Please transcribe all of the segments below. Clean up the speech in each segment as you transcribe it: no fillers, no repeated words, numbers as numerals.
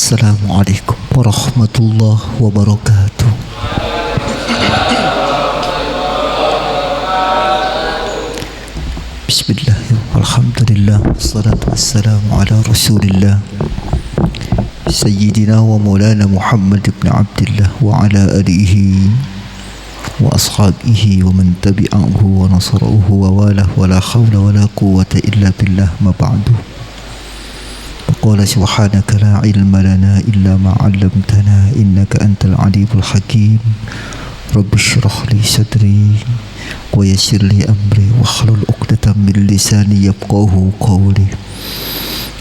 Assalamualaikum warahmatullahi wabarakatuh. Bismillahirrahmanirrahim. Alhamdulillah, wassalatu wassalamu ala Rasulillah Sayyidina wa Maulana Muhammad ibn Abdillah wa ala alihi wa ashabihi wa man tabi'ahu wa nasarahu wa walah wa la hawla wa la quwwata illa billah, ma ba'du. Qala subhanaka la ilma lana illa ma 'allamtana innaka antal alimul hakim. Rabbi shrah li sadri wa yassir li amri wahlul 'uqdatam min lisani yafqahu qawli.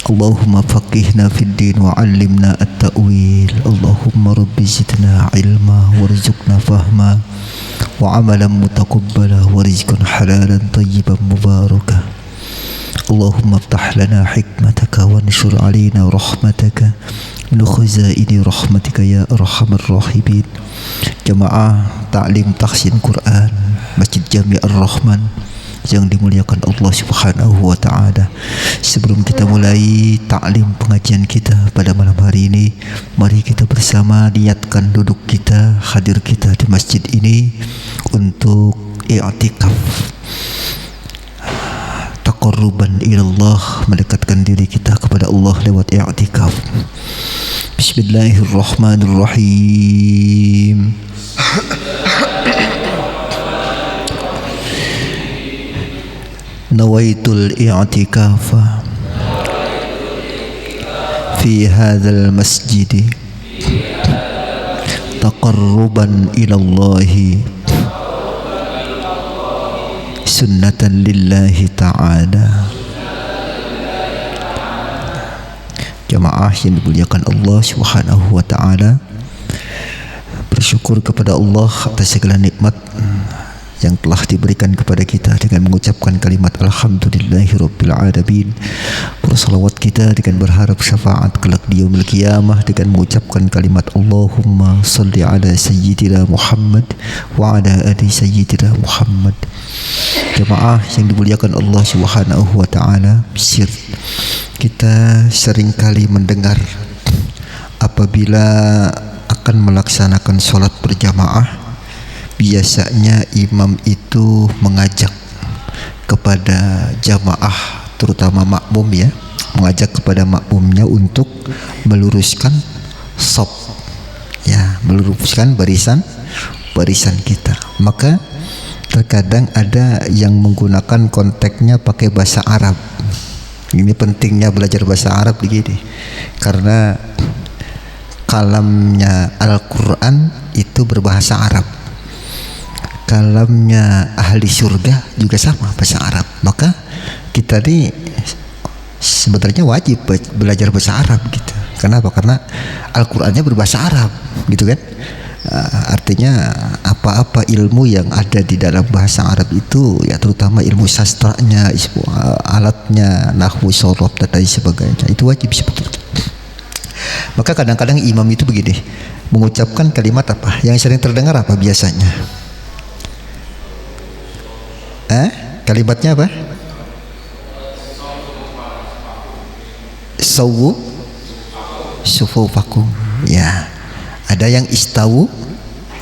Allahumma faqihna fid din wa 'allimna at-ta'wil. Allahumma rabbi zidna ilma warzuqna fahma wa 'amalan mutaqabbala wa rizqan halalan tayyiban mubarakah. Allahumma aftah lana hikmataka wa nshur alina rahmataka min khazaini rahmatika ya arhamar rahimin. Jamaah Ta'lim Tahsin Quran Masjid Jami Ar-Rahman yang dimuliakan Allah Subhanahu wa taala. Sebelum kita mulai taklim pengajian kita pada malam hari ini, mari kita bersama niatkan duduk kita, hadir kita di masjid ini untuk i'tikaf, taqarruban ilallah, mendekatkan diri kita kepada Allah lewat i'tikaf. Bismillahirrahmanirrahim. Nawaitul i'tikafa fi hadzal masjid taqarruban ilallahi sunnatan lillahi ta'ala. Jamaah yang dimuliakan Allah Subhanahu wa ta'ala, bersyukur kepada Allah atas segala nikmat yang telah diberikan kepada kita dengan mengucapkan kalimat alhamdulillahirabbil alamin. Bersalawat kita dengan berharap syafaat kelak di yaumil qiyamah dengan mengucapkan kalimat Allahumma salli ala sayyidina Muhammad wa ala ali sayyidina Muhammad. Jemaah yang dimuliakan Allah Subhanahu wa taala, kita seringkali mendengar apabila akan melaksanakan sholat berjamaah, biasanya imam itu mengajak kepada jamaah, terutama makmum ya, mengajak kepada makmumnya untuk meluruskan shaf, ya, meluruskan barisan kita. Maka terkadang ada yang menggunakan konteksnya pakai bahasa Arab. Ini pentingnya belajar bahasa Arab begini, karena kalamnya Al-Quran itu berbahasa Arab, kalamnya ahli surga juga sama bahasa Arab. Maka kita ini sebenarnya wajib belajar bahasa Arab gitu. Kenapa? Karena Al-Qurannya berbahasa Arab gitu kan. Artinya apa-apa ilmu yang ada di dalam bahasa Arab itu, ya terutama ilmu sastranya, alatnya, nahwu, sorof dan lain sebagainya, itu wajib seperti itu. Maka kadang-kadang imam itu begini, mengucapkan kalimat apa? Yang sering terdengar apa biasanya? Kalimatnya apa? Sawu sufufakum. Ya, ada yang istawu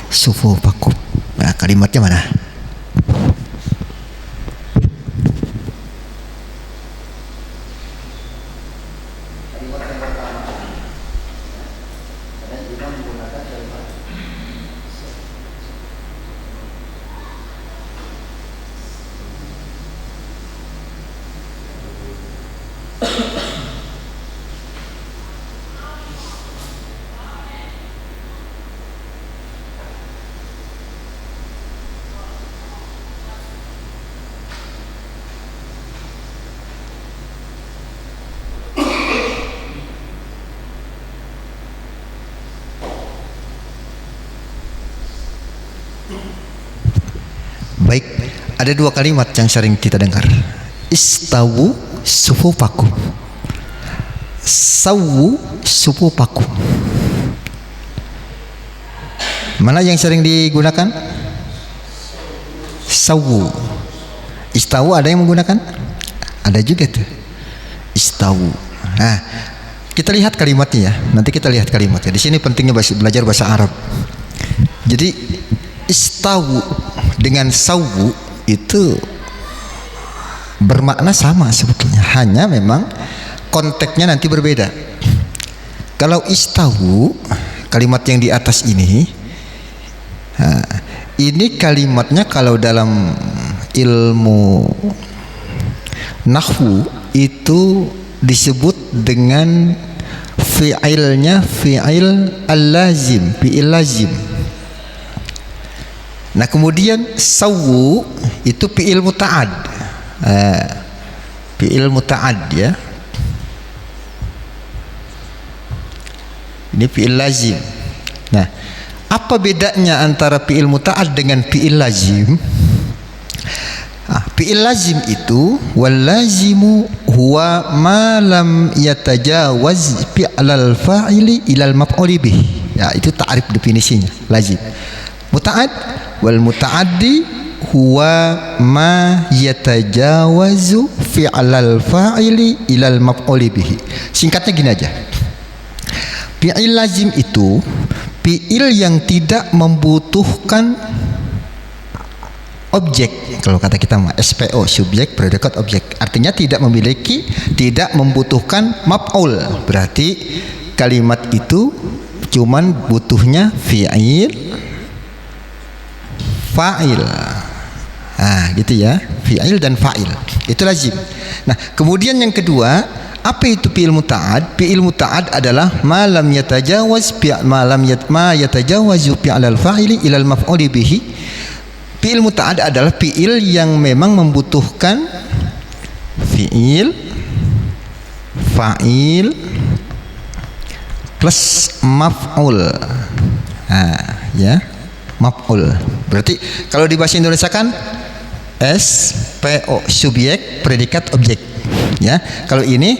sufufakum. Nah, kalimatnya mana? Baik, ada dua kalimat yang sering kita dengar. Istawu sufufakum, sawu sufufakum. Mana yang sering digunakan? Sawu. Istawu ada yang menggunakan? Ada juga tuh. Istawu. Nah, Kita lihat kalimatnya ya. Nanti kita lihat kalimatnya. Di sini pentingnya belajar bahasa Arab. Jadi istawu dengan sawu itu bermakna sama sebetulnya. Hanya memang konteksnya nanti berbeda. Kalau istawu, kalimat yang di atas ini, ini kalimatnya kalau dalam ilmu nahwu itu disebut dengan fi'ilnya fi'il al-lazim, fi'il lazim. Nah kemudian sawu itu fi'il muta'ad, fi'il muta'ad ya. Ini fi'il lazim. Nah, apa bedanya antara fi'il muta'ad dengan fi'il lazim? Fi'il lazim itu wal lazimu huwa ma lam yatajawaz fi'lal fa'ili ilal maf'uli bih. Ya, itu ta'rif definisinya lazim. Muta'ad wal muta'addi huwa ma yatajawazu fi'lal fa'ili ilal maf'uli bih. Singkatnya gini aja. Fi'il lazim itu fi'il yang tidak membutuhkan objek. Kalau kata kita mah SPO, subjek predikat objek, artinya tidak membutuhkan maf'ul. Berarti kalimat itu cuman butuhnya fi'il, fa'il. Gitu ya, fi'il dan fa'il. Itu lazim. Nah, kemudian yang kedua, apa itu fi'il muta'ad? Fi'il muta'ad adalah ma lam yatajawaz ma yatajawazu fi'lal fa'ili ilal maf'uli bihi. Fi'il muta'ad adalah fi'il yang memang membutuhkan fi'il, fa'il plus maf'ul. Ya, maf'ul. Berarti kalau di bahasa Indonesia kan SPO, subjek predikat objek. Ya, kalau ini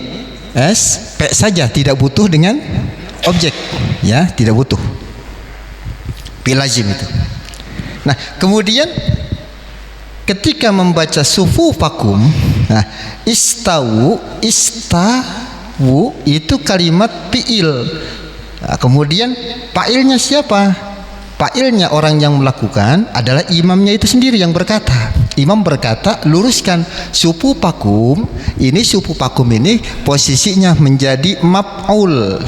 SP saja, tidak butuh dengan objek. Ya, tidak butuh. Fi'il lazim itu. Nah, kemudian ketika membaca sufufakum, istawu itu kalimat fi'il. Kemudian fa'ilnya siapa? Fa'ilnya orang yang melakukan adalah imamnya itu sendiri yang berkata. Imam berkata, luruskan sufufakum. Ini sufufakum ini posisinya menjadi maf'ul,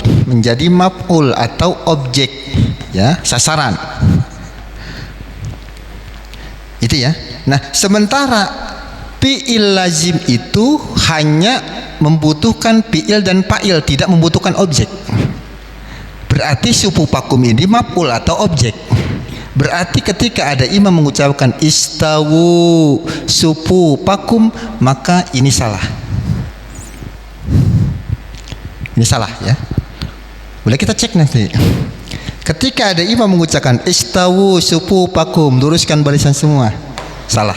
atau objek, ya, sasaran. Itu ya. Nah, sementara fi'il lazim itu hanya membutuhkan fi'il dan fa'il, tidak membutuhkan objek. Berarti sufufakum ini maf'ul atau objek. Berarti ketika ada imam mengucapkan istawu sufufakum, maka ini salah. Ini salah ya. Boleh kita cek nanti. Ketika ada imam mengucapkan istawu sufufakum, luruskan barisan semua, salah.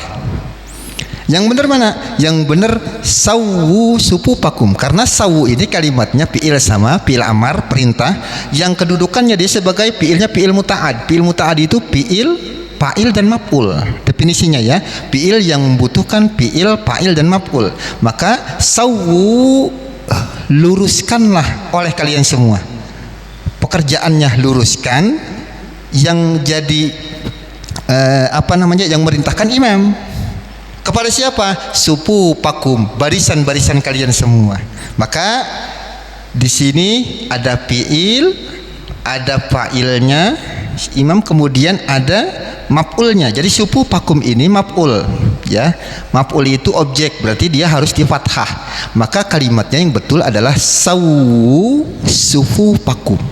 Yang benar mana? Yang benar sawu sufufakum, karena sawu ini kalimatnya fi'il sama fi'il amar, perintah, yang kedudukannya dia sebagai fi'ilnya fi'il muta'ad. Fi'il muta'ad itu fi'il, fa'il dan maf'ul. Definisinya ya, fi'il yang membutuhkan fi'il, fa'il dan maf'ul. Maka sawu luruskanlah oleh kalian semua. Pekerjaannya luruskan, yang jadi yang merintahkan imam kepada siapa? Sufufakum, barisan-barisan kalian semua. Maka di sini ada fi'il, ada fa'ilnya imam, kemudian ada maf'ulnya. Jadi sufufakum ini maf'ul, ya. Maf'ul itu objek, berarti dia harus di fathah. Maka kalimatnya yang betul adalah sawu sufufakum.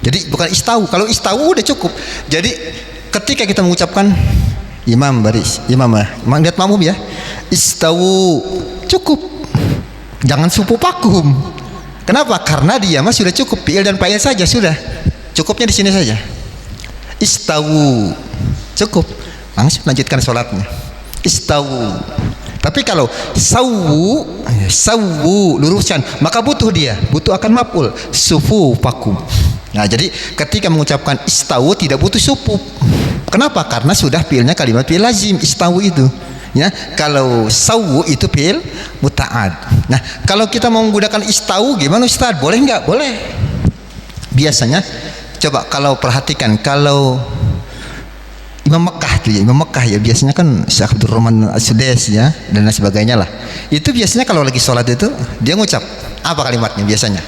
Jadi bukan istawu. Kalau istawu udah cukup. Jadi ketika kita mengucapkan imam baris, imam lihat makmum ya, istawu, cukup. Jangan sufufakum. Kenapa? Karena dia mah sudah cukup, fi'il dan fa'il saja sudah. Cukupnya di sini saja. Istawu, cukup. Langsung lanjutkan sholatnya. Istawu. Tapi kalau sawu luruskan, maka butuh akan maf'ul sufufakum. Nah, jadi ketika mengucapkan istawu tidak butuh sufuf. Kenapa? Karena sudah fi'ilnya kalimat fi'il lazim, istawu itu. Ya, kalau sawu itu fi'il muta'ad. Nah, kalau kita mau menggunakan istawu gimana Ustaz? Boleh enggak? Boleh. Biasanya coba kalau perhatikan, kalau Imam Mekkah tuh ya, Imam Mekkah ya biasanya kan Syekh Abdul Rahman As-Sudais ya dan lain sebagainya lah. Itu biasanya kalau lagi sholat itu dia ngucap apa kalimatnya biasanya?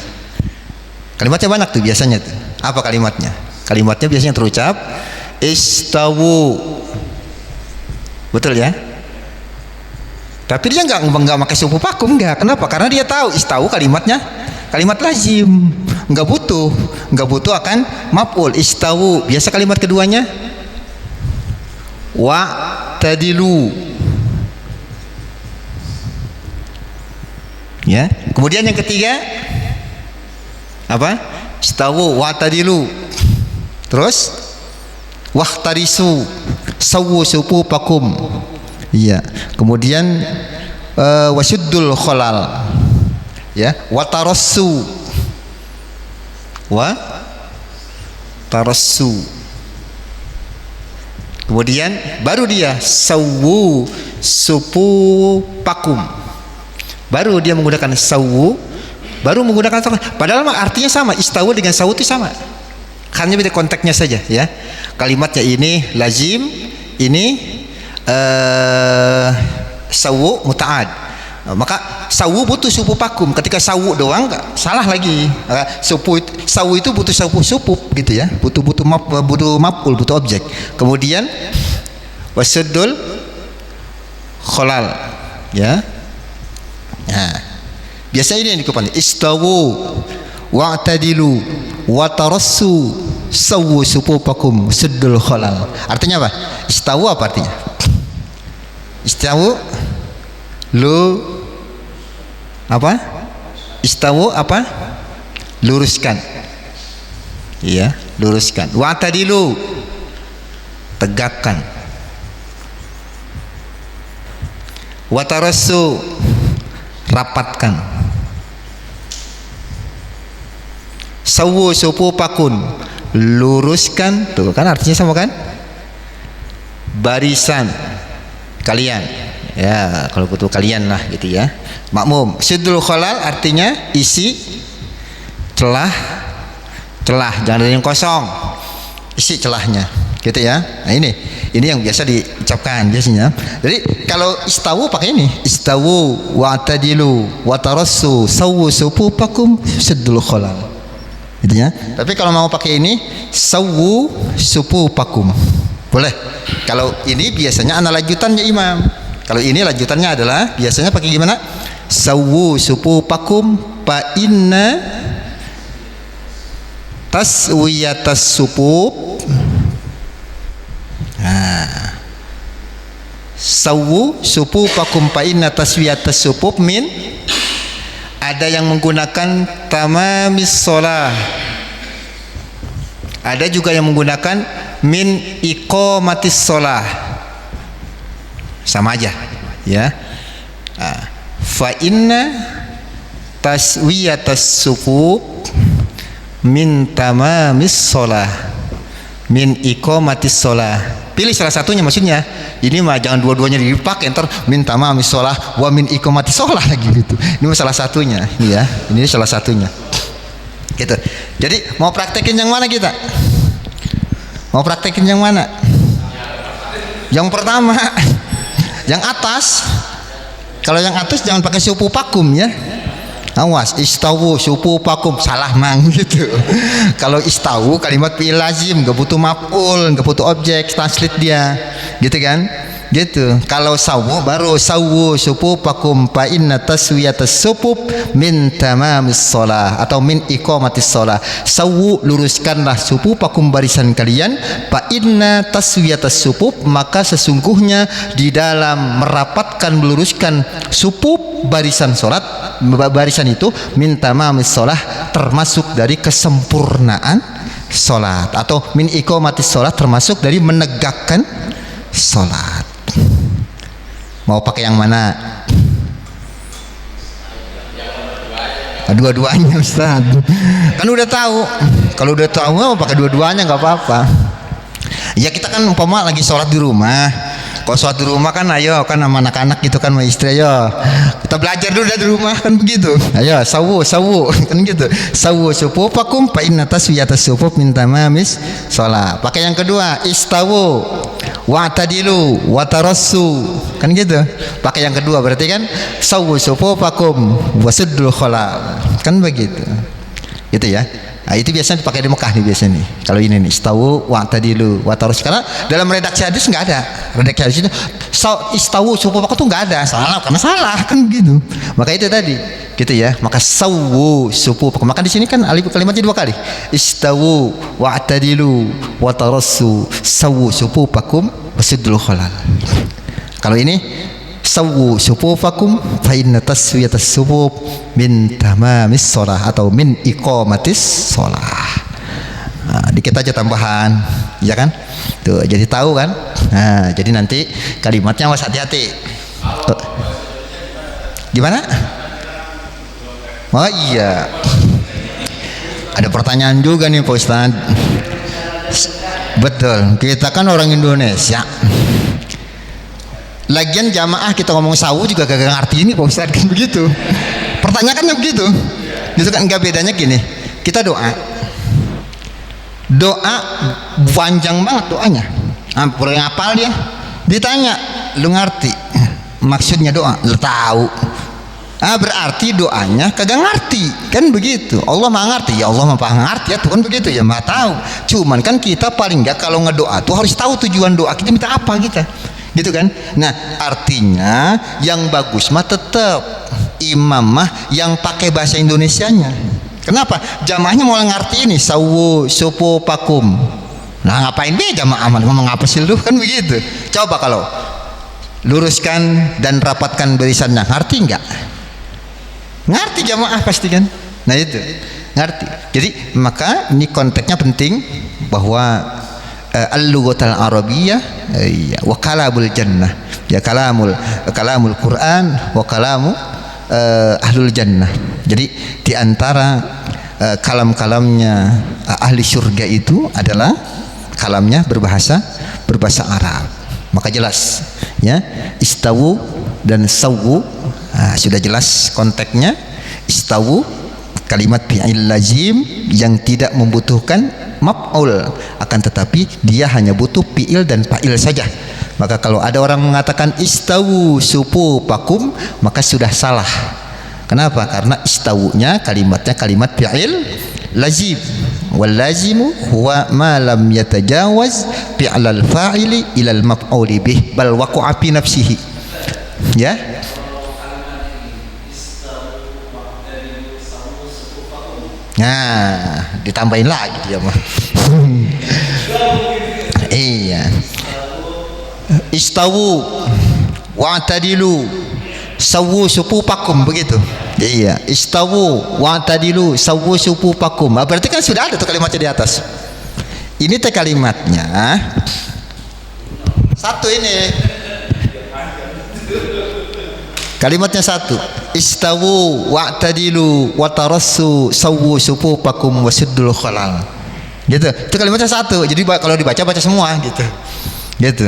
Kalimatnya banyak tuh biasanya tuh. Apa kalimatnya? Kalimatnya biasanya terucap istawu. Betul ya? Tapi dia nggak pakai suku pakum, enggak. Kenapa? Karena dia tahu istawu kalimatnya kalimat lazim, nggak butuh akan maf'ul. Istawu. Biasa kalimat keduanya wa tadilu. Ya. Kemudian yang ketiga apa? Istawu wa tadilu. Terus wahtarisu sawu supupakum. Iya. Kemudian wasyuddul khalal. Ya, wa tarassu. Wa tarassu. Kemudian baru dia sawu supupakum. Baru dia menggunakan sawu, baru menggunakan sawu. Padahal artinya sama, istawu dengan sawu itu sama. Hanya beda konteksnya saja ya. Kalimatnya ini lazim, ini sawu muta'ad. Maka sawu butuh supupakum. Ketika sawu doang salah lagi. Sawu itu butuh supup gitu ya. Butuh maf'ul, butuh objek. Kemudian wasyuddul khalal ya. Nah, biasanya ini yang dikupani istawu wa'tadilu wa tarassu sawu supupakum suddul khalal. Artinya apa? Istawu apa artinya? Istawu lu apa? Istawu apa? Luruskan. Iya, luruskan. Wa'tadilu tegakkan. Wa tarassu rapatkan. Sawu supupakum luruskan. Tuh kan artinya sama kan? Barisan kalian. Ya, kalau butuh kalian lah gitu ya. Makmum. Suddul khalal artinya isi celah, jangan ada yang kosong. Isi celahnya. Gitu ya. Nah ini yang biasa diucapkan biasanya. Jadi kalau istawu pakai ini, istawu wa'tadilu wa tarassu sawu supupakum suddul khalal. Gitu ya. Tapi kalau mau pakai ini sawu supupakum. Boleh. Kalau ini biasanya ana lanjutannya Imam. Kalau ini lanjutannya adalah biasanya pakai gimana? Sawu supupakum fa inna taswiyatas supub. Nah. Sawu supupakum fa inna taswiyatas supub min, ada yang menggunakan tamamis shalah. Ada juga yang menggunakan min iqamatis shalah. Sama aja ya. Fa inna taswiyatas sufuf min tamamis shalah min iqamatis shalah. Pilih salah satunya maksudnya. Ini mah jangan dua-duanya dipakai, ntar min tamamis shalah wa min iqamatis shalah lagi gitu. Ini mah salah satunya ya. Ini salah satunya. Gitu. Jadi mau praktekin yang mana kita? Mau praktekin yang mana? Yang pertama. Yang atas. Kalau yang atas jangan pakai supupakum ya. Awas, istawu supupakum salah mang gitu. Kalau istawu kalimat fi'il lazim, enggak butuh maf'ul, enggak butuh objek, translate dia. Gitu kan? Gitu. Kalau sawu baru sawu supupakum fa inna taswiyatas supub min tamamis shalah atau min iqamatis shalah. Sawu luruskanlah supupakum barisan kalian, fa inna taswiyatas supub maka sesungguhnya di dalam merapatkan meluruskan supub barisan salat, barisan itu min tamamis shalah termasuk dari kesempurnaan salat atau min iqamatis shalah termasuk dari menegakkan salat. Mau pakai yang mana? Dua-duanya Ustaz. Kan udah tahu. Kalau udah tahu mau pakai dua-duanya nggak apa-apa. Ya kita kan umpama lagi sholat di rumah. Kalau sholat di rumah kan ayo kan sama anak-anak gitu kan sama istri, ayo kita belajar dulu dari rumah kan begitu. Ayo sawu kan gitu. Sawu sufufakum fa inna taswiyatas sufuf min tamamis shalah. Pakai yang kedua, istawu wa'tadilu watarassu kan gitu. Pakai yang kedua berarti kan sawu sufufakum wasuddul khalal kan begitu. Gitu ya. Nah, itu biasanya dipakai di Mekah nih biasanya nih. Kalau ini nih istawu wa'tadilu watarassu, karena dalam redaksi hadis nggak ada. Redaksi hadis itu istawu sufufakum tuh nggak ada. Salah karena salah kan begitu. Maka itu tadi gitu ya. Maka sawu sufufakum. Maka di sini kan alif kalimatnya dua kali. Istawu wa'tadilu watarassu sawu sufufakum wasuddul khalal. Kalau ini sawu sufufakum fa inna taswiyatas sufuf min tamamis shalah atau min iqamatis shalah. Nah, dikit aja tambahan, ya kan? Tuh, jadi tahu kan? Nah, jadi nanti kalimatnya awas hati-hati. Gimana? Oh iya. Ada pertanyaan juga nih Pak Ustaz. Betul, kita kan orang Indonesia. Lagian jamaah kita ngomong sawu juga gak ngerti ini Pak Ustaz kan begitu. Pertanyaannya begitu. Itu kan enggak bedanya gini. Kita doa panjang banget doanya. Hampir ngapal dia. Ditanya, lu ngerti maksudnya doa? Lu tahu. Berarti doanya kagak ngerti kan begitu. Allah mah ngerti, ya Allah mah ngerti ya Tuhan begitu ya mah tahu. Cuman kan kita paling enggak kalau ngedoa tuh harus tahu tujuan doa kita minta apa kita. Gitu kan. Nah artinya yang bagus mah tetap imam mah yang pakai bahasa Indonesianya. Kenapa? Jamaahnya mau ngerti ini sawu sufufakum. Nah ngapain be jamaah ngomong apa sih lu kan begitu. Coba kalau luruskan dan rapatkan barisannya, ngerti enggak? Ngerti jamaah pasti kan. Nah itu ngerti. Jadi maka ini konteksnya penting bahwa al-lughatul arabiyyah wa kalamul jannah, ya kalamul Quran wa kalamu ahlul jannah. Jadi di antara kalam-kalamnya ahli surga itu adalah kalamnya berbahasa Arab. Maka jelas ya, istawu dan sawu sudah jelas konteksnya. Istawu kalimat fi'il lazim yang tidak membutuhkan maf'ul, akan tetapi dia hanya butuh fi'il dan fa'il saja. Maka kalau ada orang mengatakan istawu sufufakum, maka sudah salah. Kenapa? Karena istawunya kalimatnya kalimat fi'il lazim. Wal lazimu huwa ma lam yatajawaz fi'lal fa'ili ilal maf'uli bih bal waqa'a fi nafsihi. Ya. Nah, ditambahin lagi dia mah. Iya. Istawu wa'tadilu sawu sufufakum begitu. Iya, istawu wa'tadilu sawu sufufakum. Berarti kan sudah ada tuh kalimatnya di atas. Ini teh kalimatnya satu ini. Kalimatnya satu. Istawu wa'tadilu watarassu sawu sufufakum wasuddul khalal. Gitu. Itu kalimatnya satu. Jadi kalau dibaca semua gitu. Gitu.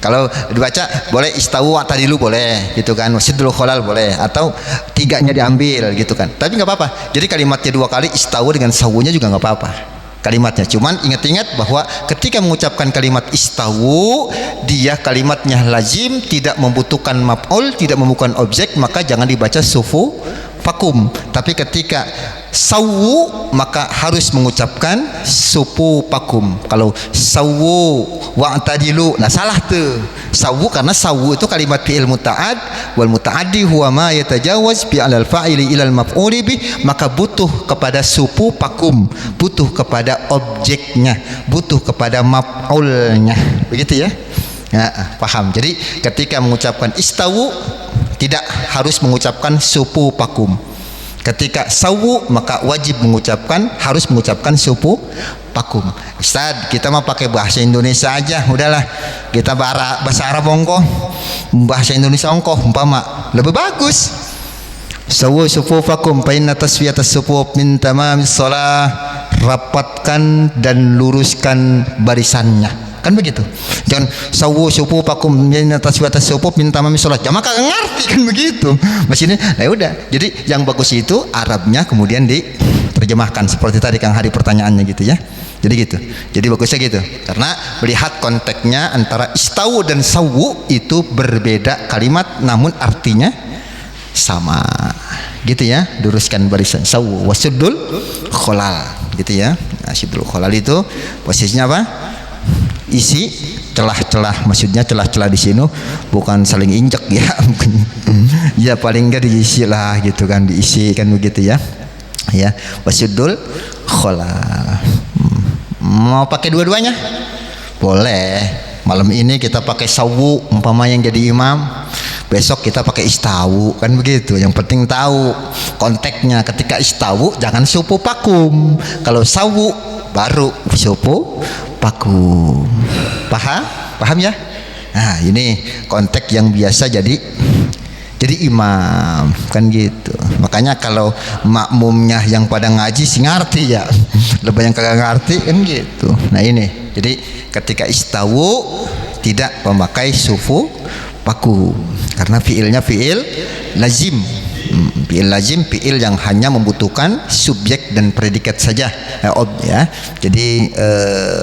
Kalau dibaca boleh istawu wa'tadilu boleh gitu kan. Wasuddul khalal boleh, atau tiganya diambil gitu kan. Tapi enggak apa-apa. Jadi kalimatnya dua kali istawu dengan sawunya juga enggak apa-apa. Kalimatnya cuman ingat-ingat bahwa ketika mengucapkan kalimat istawu dia kalimatnya lazim, tidak membutuhkan maf'ul, tidak membutuhkan objek, maka jangan dibaca sufufakum. Tapi ketika sawu maka harus mengucapkan sufufakum. Kalau sawu wa'tadilu, nah salah tuh. Sawu karena sawu itu kalimat fi'il muta'ad, wal muta'addi huwa ma yatajawaz fi'al fa'ili ilal maf'uli bih, maka butuh kepada sufufakum, butuh kepada objeknya, butuh kepada maf'ulnya. Begitu ya? Ya, paham. Jadi ketika mengucapkan istawu tidak harus mengucapkan sufufakum. Ketika sawu maka wajib harus mengucapkan sufufakum. Ustaz, kita mah pakai bahasa Indonesia aja, udahlah. Kita bahasa Arab ongkoh, bahasa Indonesia ongkoh umpama lebih bagus. Sawu sufufakum fa inna taswiyatas sufuf min tamamis shalah. Rapatkan dan luruskan barisannya. kan begitu. Jangan sawu supu pakum min taswiatas supu minta mami sholat, jamaah kagak ngerti kan begitu maksudnya. Nah udah, jadi yang bagus itu Arabnya kemudian diterjemahkan seperti tadi Kang Hari pertanyaannya gitu ya. Jadi gitu, jadi bagusnya gitu, karena melihat konteksnya antara istawu dan sawu itu berbeda kalimat namun artinya sama gitu ya. Luruskan barisan, sawu wasuddul kholal gitu ya. Nah, suddul kholal itu posisinya apa? Isi celah-celah, maksudnya celah-celah di sini bukan saling injek ya ya paling enggak diisi lah gitu kan, diisi kan begitu ya. Ya, wasuddul kholal. Mau pakai dua-duanya? Boleh. Malam ini kita pakai sawu umpama yang jadi imam, besok kita pakai istawu kan begitu. Yang penting tahu konteksnya. Ketika istawu jangan supu pakum, kalau sawu baru supu pakum. Paham ya? Nah ini konteks yang biasa jadi imam kan gitu. Makanya kalau makmumnya yang pada ngaji sih ngerti ya, lebih yang kagak ngerti kan gitu. Nah ini, jadi ketika istawu tidak memakai sufu paku karena fiilnya fiil lazim. Fiil lazim, fiil yang hanya membutuhkan subjek dan predikat saja ya. Jadi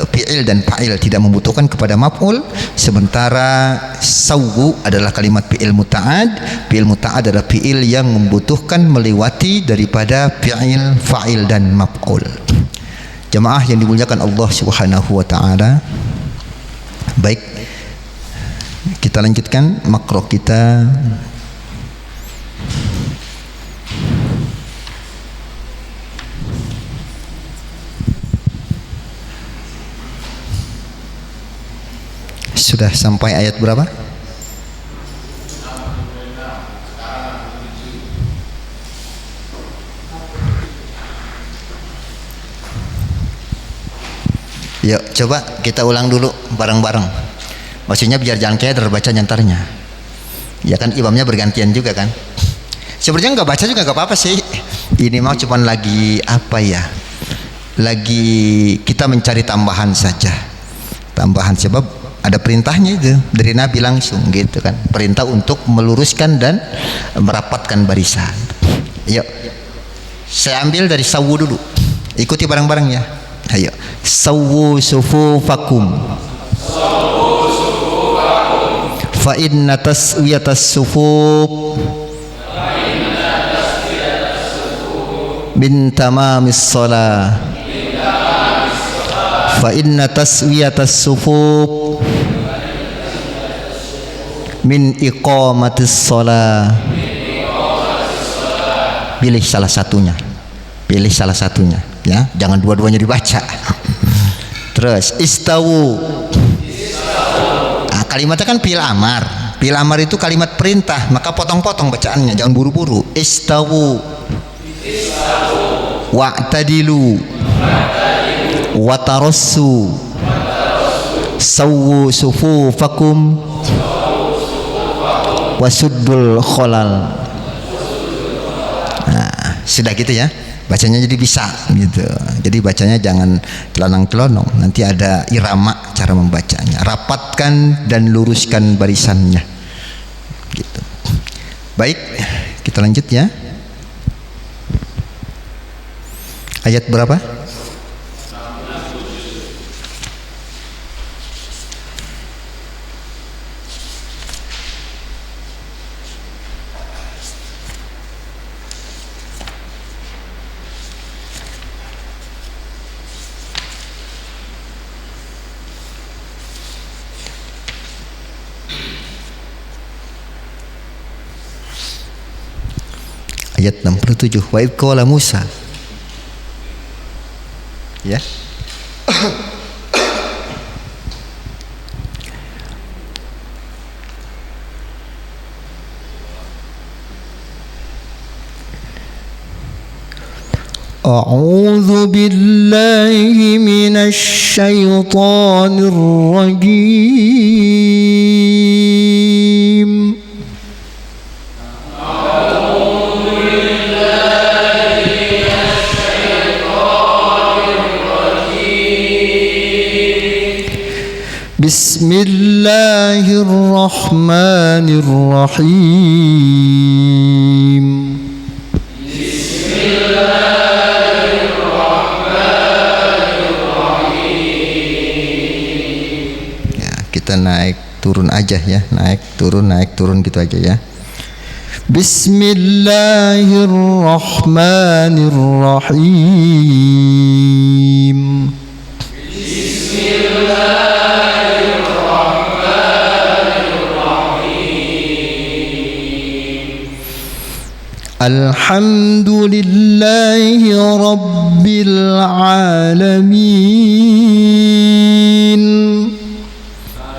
fiil dan fa'il tidak membutuhkan kepada maf'ul, sementara sawu adalah kalimat fiil muta'ad. Fiil muta'ad adalah fiil yang membutuhkan melewati daripada fiil, fa'il dan maf'ul. Jamaah yang dimuliakan Allah Subhanahu wa taala. Baik, kita lanjutkan makro kita. Sudah sampai ayat berapa? Yuk coba kita ulang dulu bareng-bareng. Maksudnya biar jangan kayak terbaca nyantarnya. Ya kan imamnya bergantian juga kan. Sebenarnya nggak baca juga nggak apa-apa sih. Ini mah cuman lagi apa ya? Lagi kita mencari tambahan saja. Tambahan sebab ada perintahnya itu dari Nabi langsung gitu kan, perintah untuk meluruskan dan merapatkan barisan. Yuk saya ambil dari sawu dulu, ikuti bareng-bareng ya. Ayo, sawu sufufakum fa inna taswiyatas sufuf min tamamis shalah fa inna taswiyatas sufuf min iqamatis shalah. Pilih salah satunya, pilih salah satunya ya, jangan dua-duanya dibaca. Terus istawu. Nah, kalimatnya kan fi'il amar. Fi'il amar itu kalimat perintah, maka potong-potong bacaannya, jangan buru-buru. Istawu wa'tadilu watarassu sawu sufufakum wasuddul kholal. Nah, sudah gitu ya, bacanya jadi bisa gitu. Jadi bacanya jangan celonong-celonong, nanti ada irama cara membacanya. Rapatkan dan luruskan barisannya gitu. Baik, kita lanjut ya. Ayat berapa? Ayat 67. Wa idh qala Musa. Ya. A'udzu billahi minasy syaithanir rajim. Bismillahirrahmanirrahim. Ya, kita naik turun aja ya, naik turun gitu aja ya. Bismillahirrahmanirrahim. Alhamdulillahi Rabbil Alamin.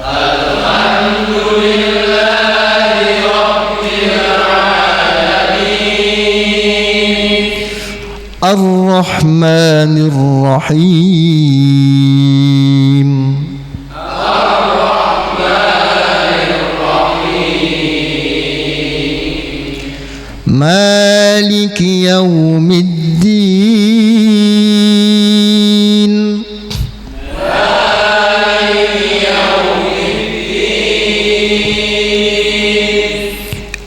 Alhamdulillahi Rabbil Alamin. Ar-Rahmanir Rahim. مالك يوم الدين.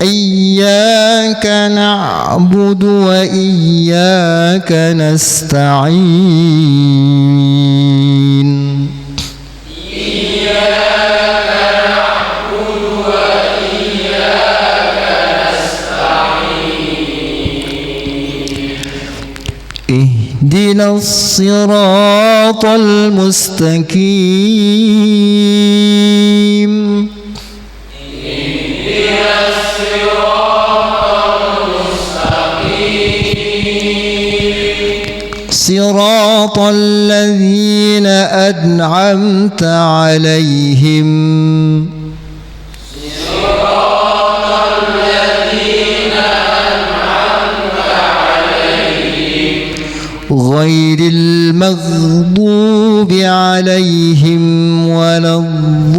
إياك نعبد وإياك نستعين. اهدنا الصراط المستقيم. صراط الذين أنعمت عليهم غير المغضوب عليهم ولا الضالين.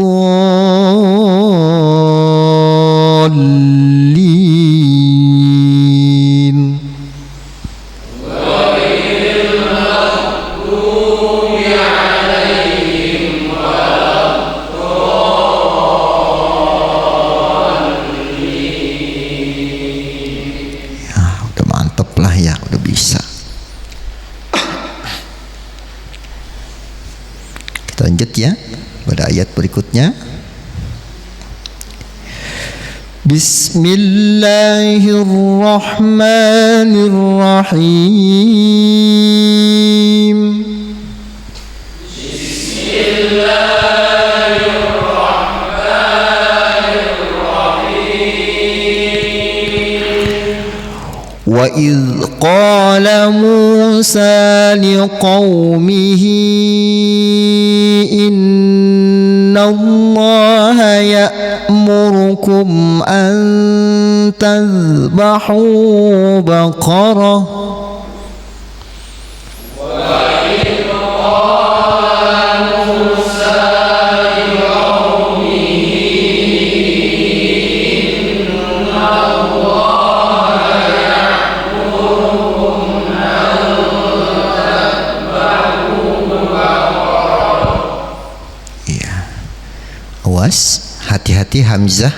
Ya, udah mantep lah ya, udah bisa. Lanjut ya pada ayat berikutnya. Bismillahirrahmanirrahim. Wa idh qala Musa liqaumihi Inna Allah ya'murukum an tadhbahu baqarah. Hati-hati hamzah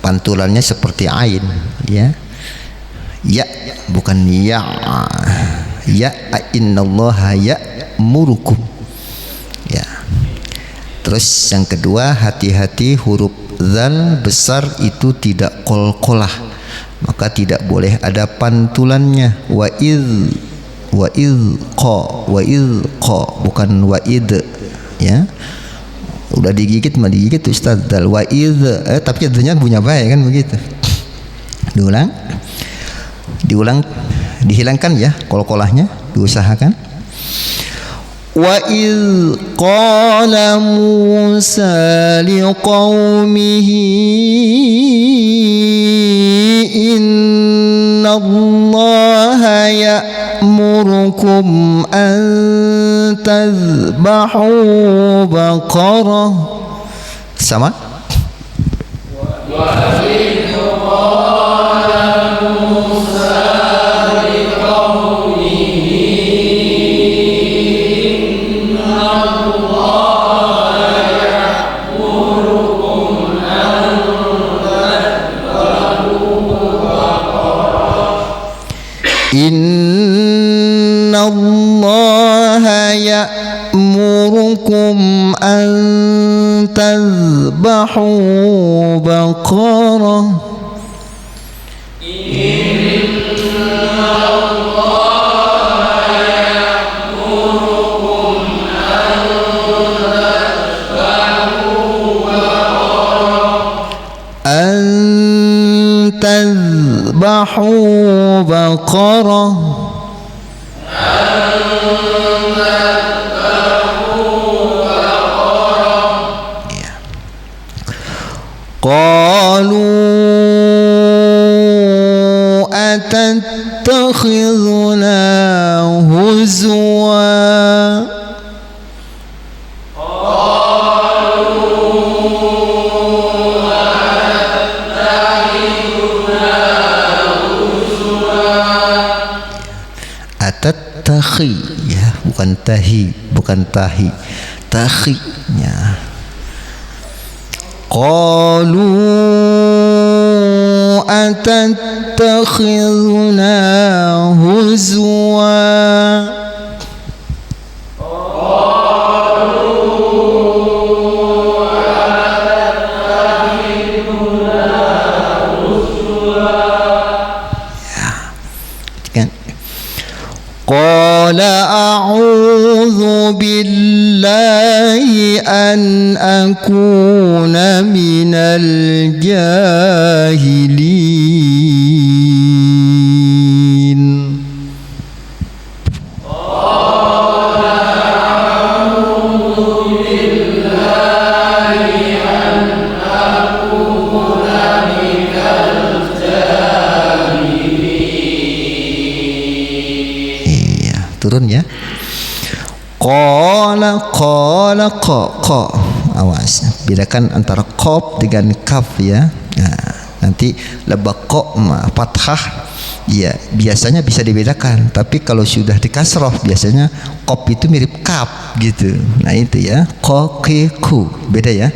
pantulannya seperti ain ya. Ya bukan ya. Ya innallaha ya'murukum. Ya. Terus yang kedua, hati-hati huruf zal besar itu tidak qalqalah. Maka tidak boleh ada pantulannya. Wa idz qa bukan wa id ya. Udah digigit mah digigit Ustaz dal wa idz tapi adanya punya baik kan begitu. Diulang dihilangkan ya qalqalahnya, diusahakan. Wa idz qala Musa liqaumihi innallaha ya'murukum an tadhbahu baqarah. Sama? Wa idz qala Musa liqaumihi innallaha ya'murukum Innallaha ya'murukum an tadhbahu baqarah. تذبحوا بقرة قالوا أتتخذنا هزوا tahi ya, bukan tahi, bukan tahi, tahinya. Qalu atattakhiduna huzwa Qala a'udzu billahi an akuna minal jahilin. Turun ya. Qala qa. Awas, bedakan antara qaf dengan kaf ya. Nah, nanti lebak qa fathah ya biasanya bisa dibedakan, tapi kalau sudah di kasrah biasanya qaf itu mirip kaf gitu. Nah itu ya, qa qi ku. Beda ya.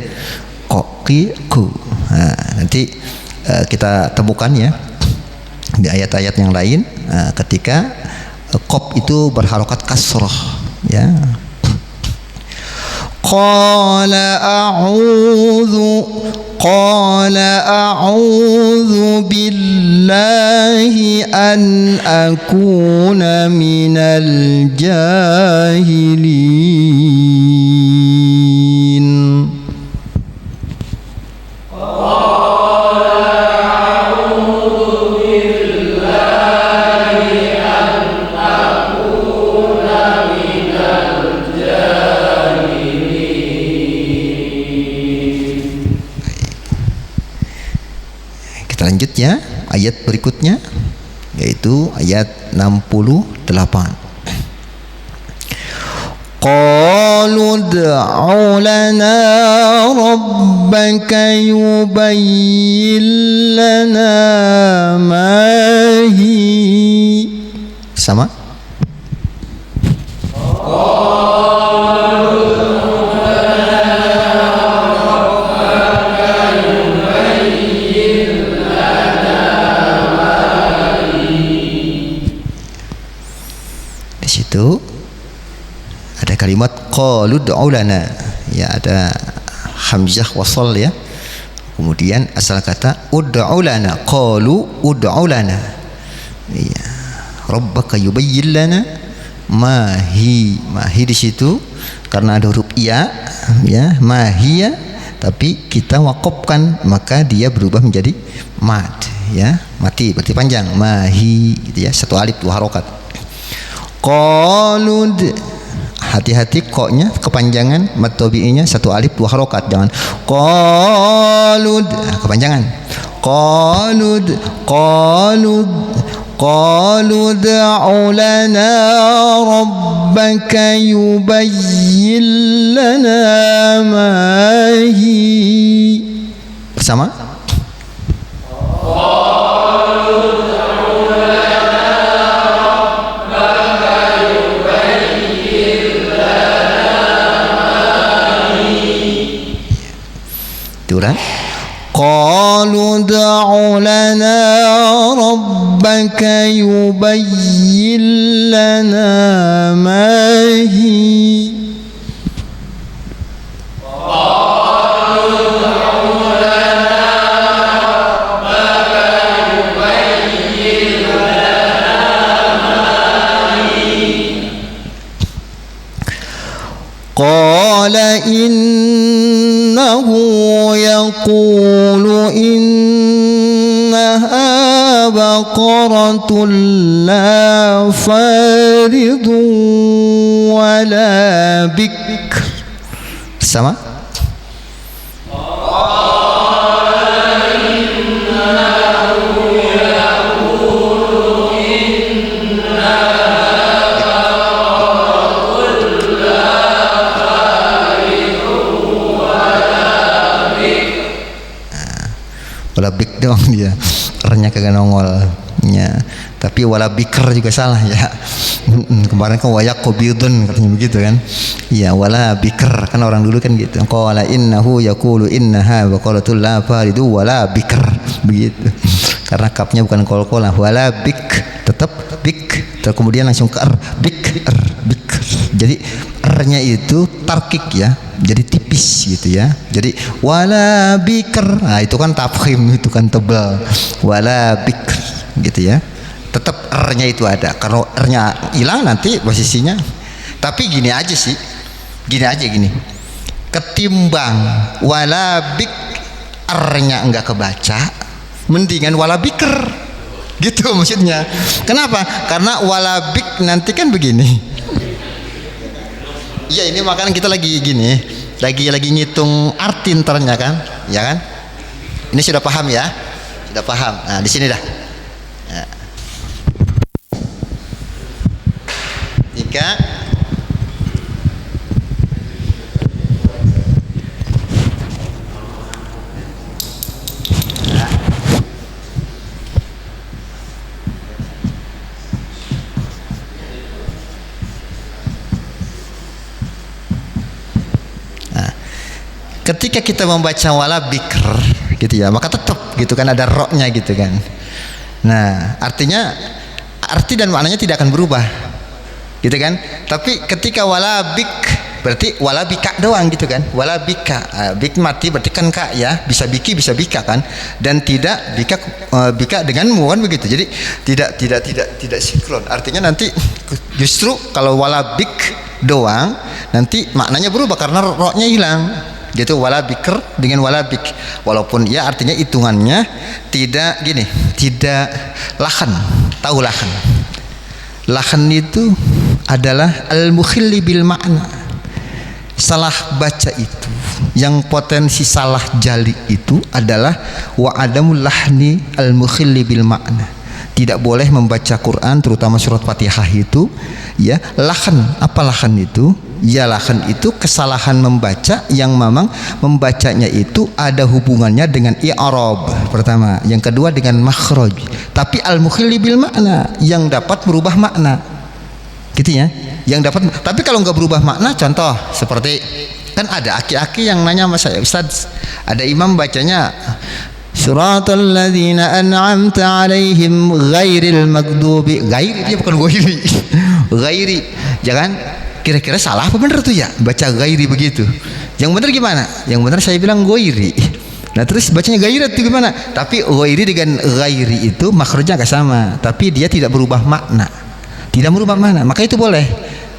Qa qi ku. Nah, nanti kita temukan ya di ayat-ayat yang lain ketika qaf itu berharokat kasrah ya. Qala a'udzu billahi an akuna minal jahilin. Lanjutnya ayat berikutnya yaitu ayat 68. Qalu ud'u lana rabbaka yubayyin lana ma hi. Sama? Itu ada kalimat qalu ud'u lana ya, ada hamzah wasal ya, kemudian asal kata ud'u lana, qalu ud'u lana ya, rabbaka yubayyin lana mahi di situ karena ada huruf iya ya, mahiyya, tapi kita wakafkan maka dia berubah menjadi mad ya, mati berarti panjang, mahi gitu ya, satu alif dua harokat. Qalud, hati-hati koknya kepanjangan, mad tabi'inya satu alif dua harokat, jangan qalud kepanjangan. Qalu da'u lana rabbaka yubayyin lana ma hi. Bersama? qalu da'u lana rabbaka yubayyin lana ma hi. قال إنه يقول إنها بقرة لا فارض ولا بكر. sama wala bik doang dia, R-nya kagak nongolnya. Tapi wala bikr juga salah ya. Kemarin kan wayak qobidun katanya begitu kan. Iya, wala bikr kan orang dulu kan gitu. Qala innahu yaqulu innaha baqaratul la faridu wala bikr begitu. Karena kapnya bukan qalqalah, wala bik, tetap bik. Terus kemudian langsung ke R, bik, R, bik. Jadi R-nya itu tarkik ya, jadi tipis gitu ya. Jadi wala bikr, nah itu kan tafkhim, itu kan tebal. Wala bikr gitu ya. Tetap R-nya itu ada. Kalau R-nya hilang nanti posisinya. Tapi gini aja sih, gini. Ketimbang wala bik R-nya enggak kebaca, mendingan wala bikr. Gitu maksudnya. Kenapa? Karena wala bik nanti kan begini. Iya, ini makanya kita lagi gini, lagi ngitung arti ntarnya kan, ya kan? Ini sudah paham ya? Sudah paham. Nah, di sini dah. Ya. 3 ketika kita membaca wala bikr gitu ya, maka tetap gitu kan ada ro-nya gitu kan. Nah, artinya arti dan maknanya tidak akan berubah gitu kan. Tapi ketika wala bik berarti wala bika doang gitu kan. Wala bika, bik mati berarti kan kak ya, bisa biki bisa bika kan, dan tidak bika bika dengan mu kan begitu. Jadi tidak sinkron. Artinya nanti justru kalau wala bik doang nanti maknanya berubah karena ro-nya hilang. Gitu, wala bikr dengan wala bik, walaupun ya artinya hitungannya tidak gini, tidak lahan. Tahu lahan itu adalah al-mukhilli bil makna. Salah baca itu yang potensi salah jali itu adalah wa adamul lahni al-mukhilli bil makna. Tidak boleh membaca Quran terutama surat Fatihah itu ya lahan. Apa lahan itu? Ya, lahan itu kesalahan membaca yang memang membacanya itu ada hubungannya dengan i'rab pertama, yang kedua dengan makhraj, tapi al-mukhilli bil makna yang dapat merubah makna gitu ya, yang dapat. Tapi kalau nggak berubah makna, contoh seperti kan ada aki-aki yang nanya sama saya, Ustaz, ada imam bacanya Suratal ladzina an'amta alaihim ghairil maghdubi, ghairi dia bukan ghairi. Ghairi, jangan kira-kira salah apa benar tuh ya baca ghairi begitu. Yang benar gimana? Yang benar saya bilang ghairi. Nah, terus bacanya ghairi itu gimana? Tapi ghairi dengan ghairi itu makhrajnya agak sama, tapi dia tidak berubah makna. Tidak merubah makna, maka itu boleh.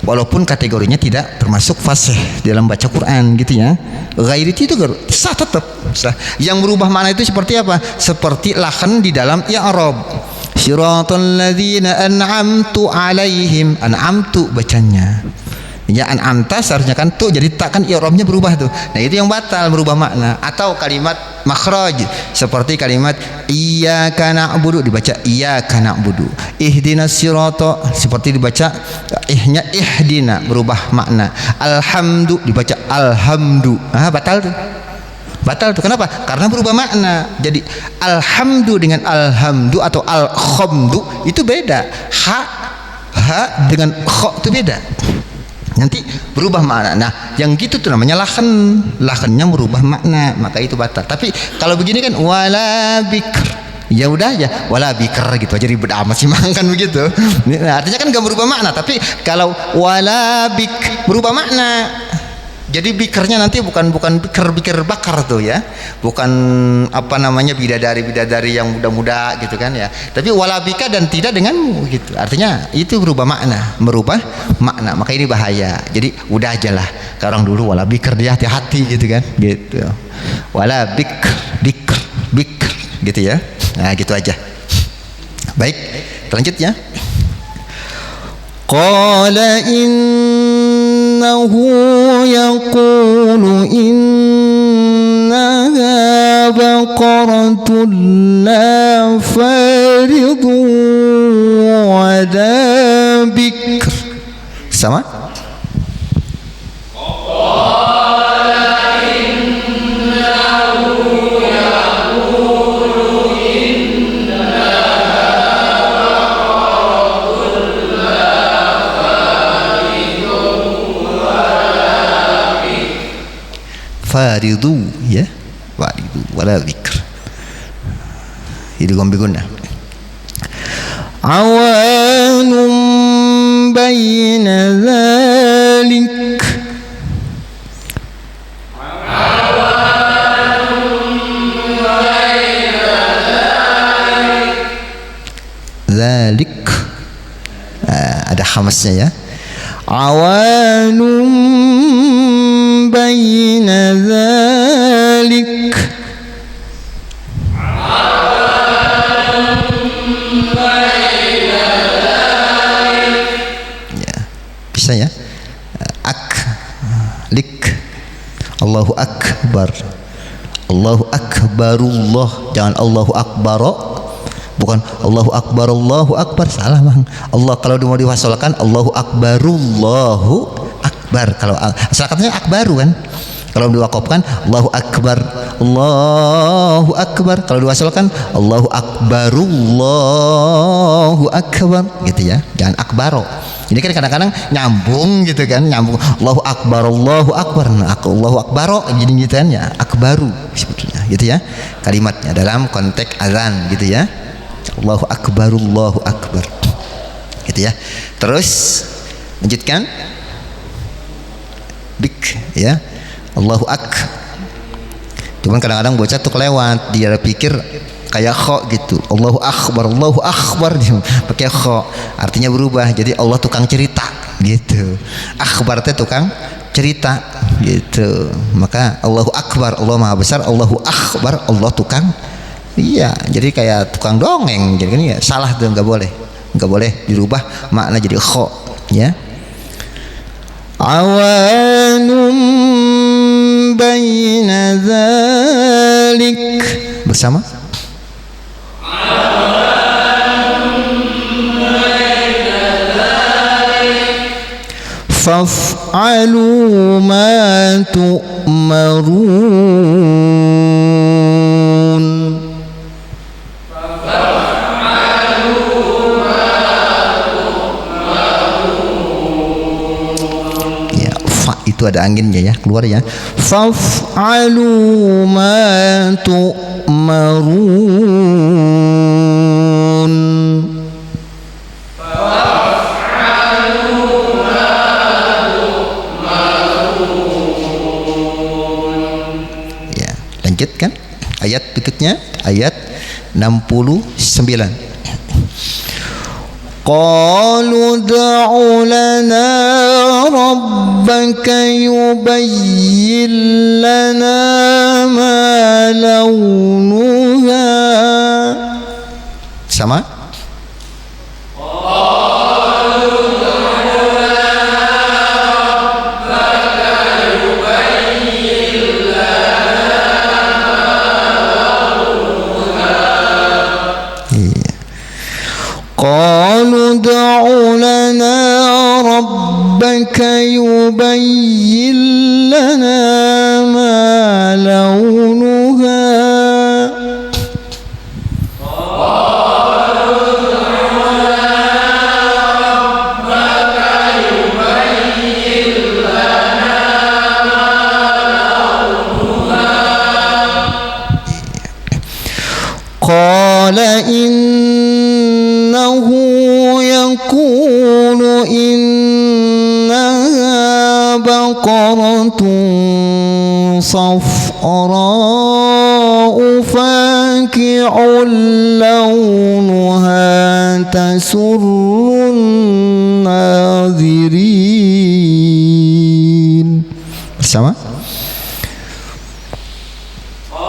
Walaupun kategorinya tidak termasuk fasih dalam baca Quran gitu ya. Ghairi itu sah, tetap sah. Yang merubah makna itu seperti apa? Seperti lahan di dalam i'rab. Siratal ladzina an'amtu alaihim, an'amtu bacanya. Ya, an'amta seharusnya kan tuh jadi tak kan i'rabnya berubah tuh. Nah, itu yang batal merubah makna. Atau kalimat makhraj seperti kalimat iyyaka na'budu dibaca iyyaka na'budu. Ihdinas sirata seperti dibaca ihnya ihdina berubah makna. Alhamdu dibaca alhamdu. Batal tuh. Batal tuh. Kenapa? Karena berubah makna. Jadi alhamdu dengan alhamdu atau al-khamdu itu beda. Ha dengan kha itu beda. nanti berubah makna. Nah, yang gitu tuh namanya lahannya merubah makna, maka itu batal. Tapi kalau begini kan wala bikr, ya udah aja wala bikr gitu aja, ribet amat sih kan begitu. Nah, artinya kan gak berubah makna. Tapi kalau wala bik berubah makna. Jadi bikernya nanti bukan bikir bakar tuh ya, bukan apa namanya bidadari yang muda-muda gitu kan ya, tapi walabika dan tidak denganmu gitu. Artinya itu berubah makna, merubah makna, maka ini bahaya. Jadi udah aja lah, orang dulu walabikir dia hati-hati gitu kan, gitu. Walabik gitu ya. Nah gitu aja. Baik, lanjut ya. Qala innahu yaqulu innaha baqaratun la faridun wa la bikr. Sama? faridu ya, faridu wala bikr, idgham bi gunnah. Awanum baina dzalik, dzalik ada khamasnya ya. Awanum baina dzalik, ya bisa ya. Lik, Allahu akbar, Allahu akbarullah, jangan Allahu akbaro, bukan Allahu akbar, salah bang. Allah kalau mau diwasalkan Allahu akbarullahu akbar, kalau asal katanya akbaru kan. Kalau diwakafkan Allahu akbar, Allahu akbar, kalau diwasalkan Allahu akbarullahu akbar gitu ya, jangan akbaro. Ini kan kadang-kadang nyambung gitu kan, nyambung Allahu akbar, nah, Allahu akbaro jadi gitu kan ya, akbaru sebetulnya gitu ya kalimatnya dalam konteks azan gitu ya. Allahu akbarullahu akbar gitu ya. Terus lanjutkan bik ya, Allahu cuman kadang-kadang bocah tuh kelewat, dia pikir kayak kho gitu, Allahu akbar pakai kho, artinya berubah jadi Allah tukang cerita gitu, akbar teh tukang cerita gitu. Maka Allahu akbar, Allah maha besar, Allahu akbar, Allah tukang, iya jadi kayak tukang dongeng, jadi kan ya salah tuh, nggak boleh dirubah makna jadi kho ya. Awanum baina dzalik, bersama faf'alu ma tu'marun, ya fa itu ada anginnya ya, keluar ya. Faf'alu ma tu'marun, kan ayat berikutnya, ayat 69. Qalu da'u lana rabbaka yubayyin lana ma launuha, sama qalu da'u lana rabbaka yubayyin lana ma launuha, qalu qala innahu yaqulu innaha baqaratun safra'u faqi'un launuha tasurrun nadirin. Bersama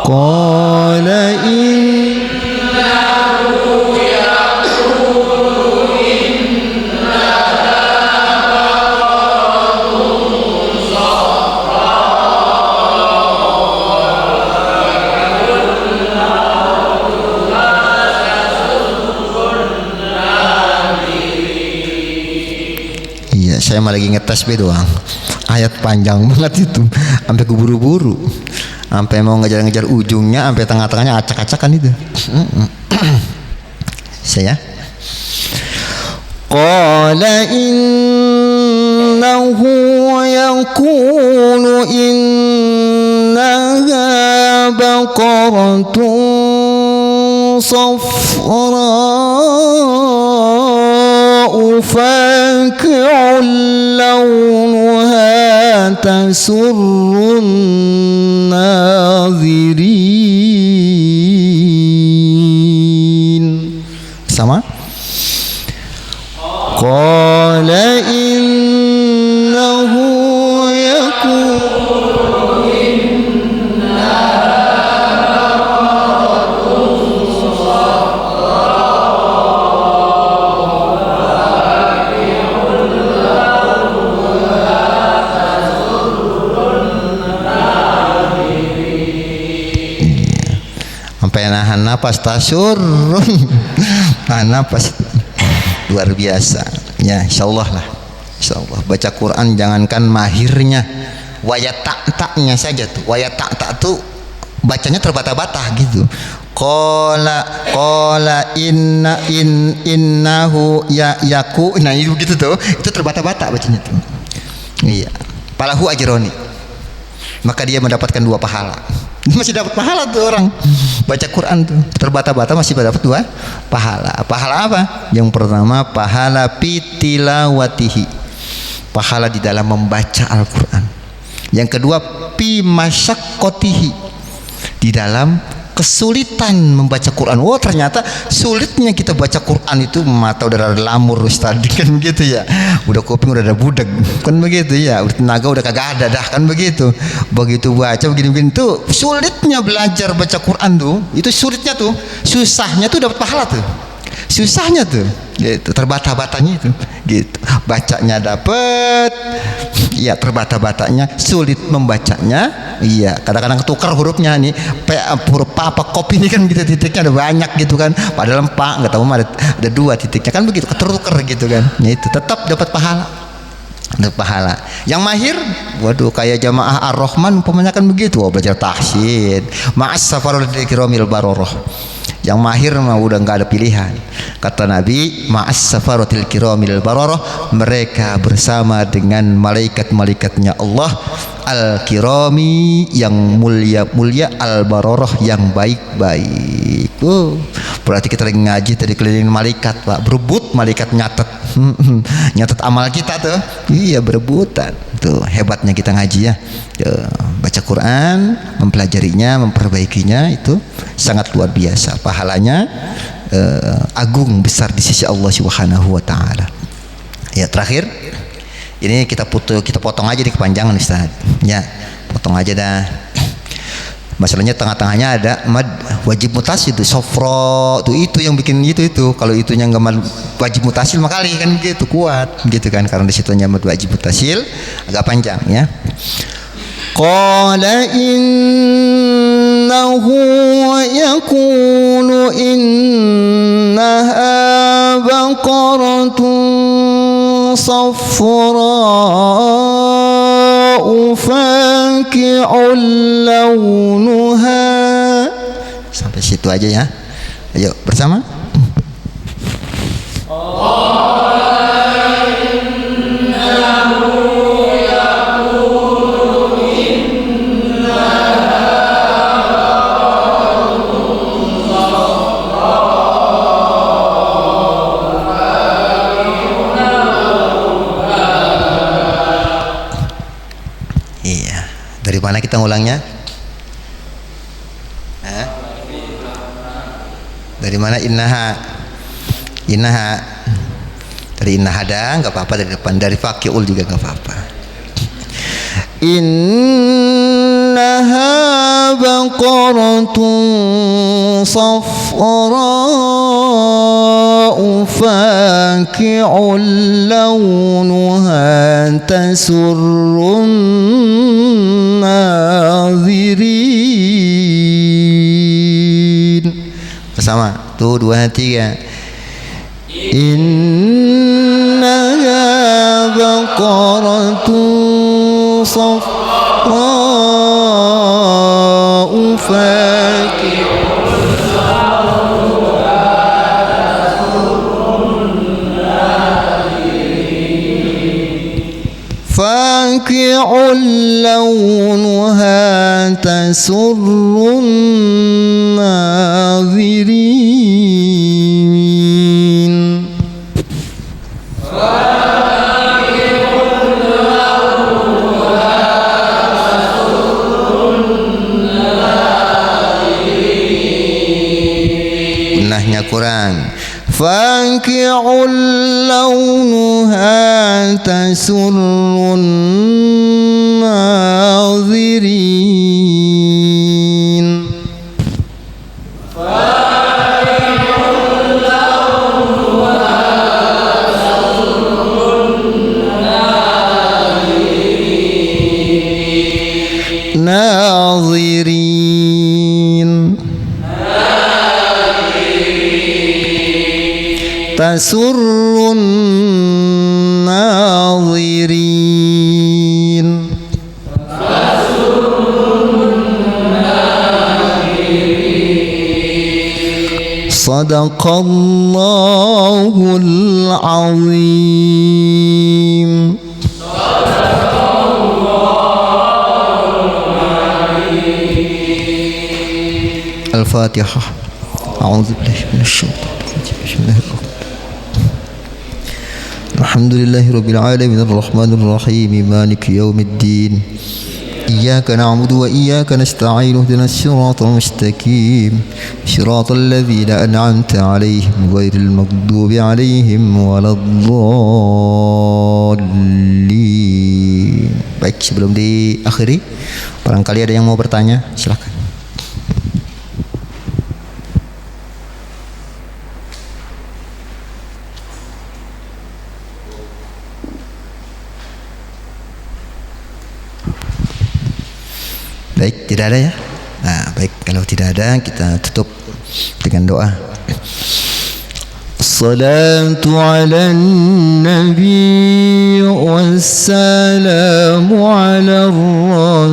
qala innahu yaqulu innaha baqaratun safra'u. Iya, saya malah lagi ngetes be doang. Ayat panjang banget itu, sampai keburu-buru, sampai mau ngejar-ngejar ujungnya, sampai tengah-tengahnya acak-acakan itu. Saya qala innahu yaqulu innaha baqaratun safra'u faqi'un launuha tasurrun nadirin. Sama qala innahu yaqulu innaha baqaratun safra'u sampai nahan napas tasurrun. Nahan napas luar biasa ya. Insyaallah lah, insyaallah baca Quran jangankan mahirnya, wayatak-taknya saja tuh, wayatak-tak tuh bacanya terbata-bata gitu. Qala innahu yaku, nah itu gitu tuh, itu terbata-bata bacanya tuh. Iya, palahu ajroni, maka dia mendapatkan 2 pahala. Masih dapat pahala tuh orang baca Quran tuh, terbata-bata masih dapat 2 pahala. Pahala apa? Yang pertama pahala pitilawatihi, pahala di dalam membaca Al-Quran. Yang kedua pi masyaqqatihi, di dalam kesulitan membaca Quran. Oh ternyata sulitnya kita baca Quran itu, mata udah ada lamur Ustaz kan begitu ya, udah kuping udah ada budeg kan begitu ya, udah tenaga udah kagak ada dah kan begitu. Begitu baca begini-begini tuh sulitnya belajar baca Quran tuh, itu sulitnya tuh, susahnya tuh dapat pahala tuh, susahnya tuh gitu, terbata-batanya itu gitu, bacanya dapat ya, terbata-batanya sulit membacanya. Iya, kadang-kadang ketukar hurufnya nih, huruf apa kop ini kan gitu, titiknya ada banyak gitu kan, padahal 4 nggak tahu ada 2 titiknya kan begitu, ketukar gitu kan ya, itu tetap dapat pahala, dapat pahala. Yang mahir, waduh kayak jamaah Ar-Rahman umpamanya kan begitu, belajar tahsin ma'as safarul kiramil baroroh. Yang mahir mah udah nggak ada pilihan. Kata Nabi, ma'as safaratil kiramil bararah, mereka bersama dengan malaikat-malaikatnya Allah, al-kirami yang mulia-mulia, al-bararah yang baik-baik. Berarti kita lagi ngaji tadi keliling malaikat, Pak. Berebut malaikat nyatet. Nyatet amal kita tuh. Iya, berebutan. Tuh hebatnya kita ngaji ya. Baca Quran, mempelajarinya, memperbaikinya, itu sangat luar biasa. Pahalanya agung besar di sisi Allah Subhanahu wa taala. Ya, terakhir ini kita potong aja di kepanjangan Ustaz. Ya, potong aja dah. Masalahnya tengah-tengahnya ada mad wajib mutasil itu sofro tuh, itu yang bikin itu kalau itunya nggak wajib mutasil makali kan gitu kuat gitu kan, karena di situnya mad wajib mutasil agak panjang ya. Qala innahu yaqulu innaha baqaratun safra'u faqi'un launuha. Sampai situ aja ya. Ayo bersama. kita ngulangnya? Dari mana? Innaha. Dari inna hada nggak apa-apa, dari depan. Dari fakiul juga nggak apa-apa. Innaha baqaratun safra'u faki'un launuha tasurrun nazirin. Bersama tuh 2 3. Innaha baqaratun safra'u faki'un launuha tasurrun nazirin. Nahnya kurang. Faki'un launuha tasurrun nazirin. Nazirin. Tasurrun nazirin. Sadaqallahul azim. Al-Fatihah. A'udzu billahi minasy syaithanir rajim. Bismillahirrahmanirrahim. Alhamdulillahirabbil alamin arrahmanir rahim maliki yaumiddin. Iyyaka na'budu wa iyyaka nasta'in ihdinas siratal mustaqim siratal ladzina an'amta 'alaihim ghairil maghdubi 'alaihim waladdallin. Baik, sebelum diakhiri, barangkali ada yang mau bertanya, silakan. Baik, tidak ada ya? Nah, baik, kalau tidak ada kita tutup dengan doa. Salatu ala nabi wassalamu ala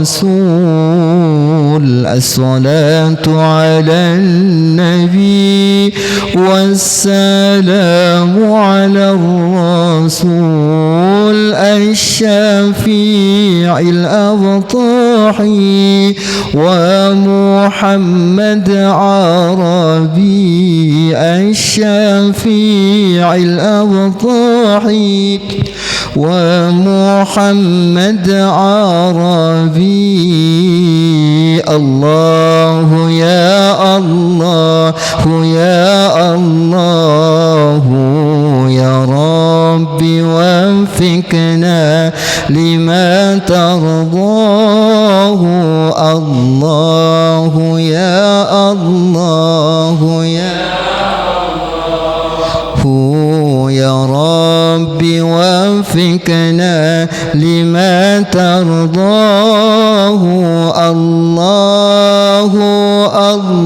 rasul. As-salatu ala nabi wassalamu ala rasul. Asy-syafi'il abtahi wa Muhammad Arabi. Asy-syafi'il abtahi wa Muhammad Arabi. Allahu ya Allahu ya Allahu ya Rabbi wafikna lima tardahu. Allahu ya Allahu ya يا ربي وفقنا لما ترضاه. الله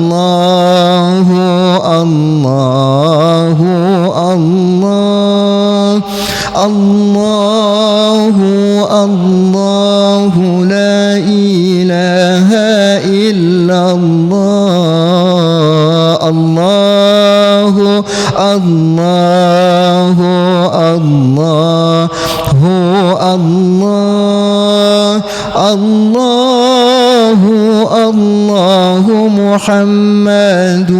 الله الله الله الله الله لا إله إلا الله. الله الله الله الله الله محمد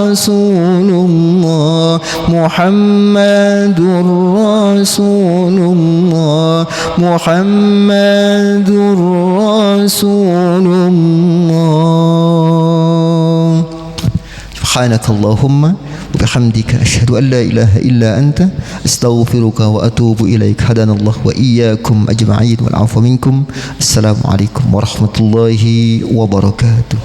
رسول الله محمد رسول الله محمد رسول الله. سبحانك اللهم وبحمدك أشهد أن لا إله إلا أنت أستغفرك وأتوب إليك. هدانا الله وإياكم أجمعين والعفو منكم. السلام عليكم ورحمة الله وبركاته.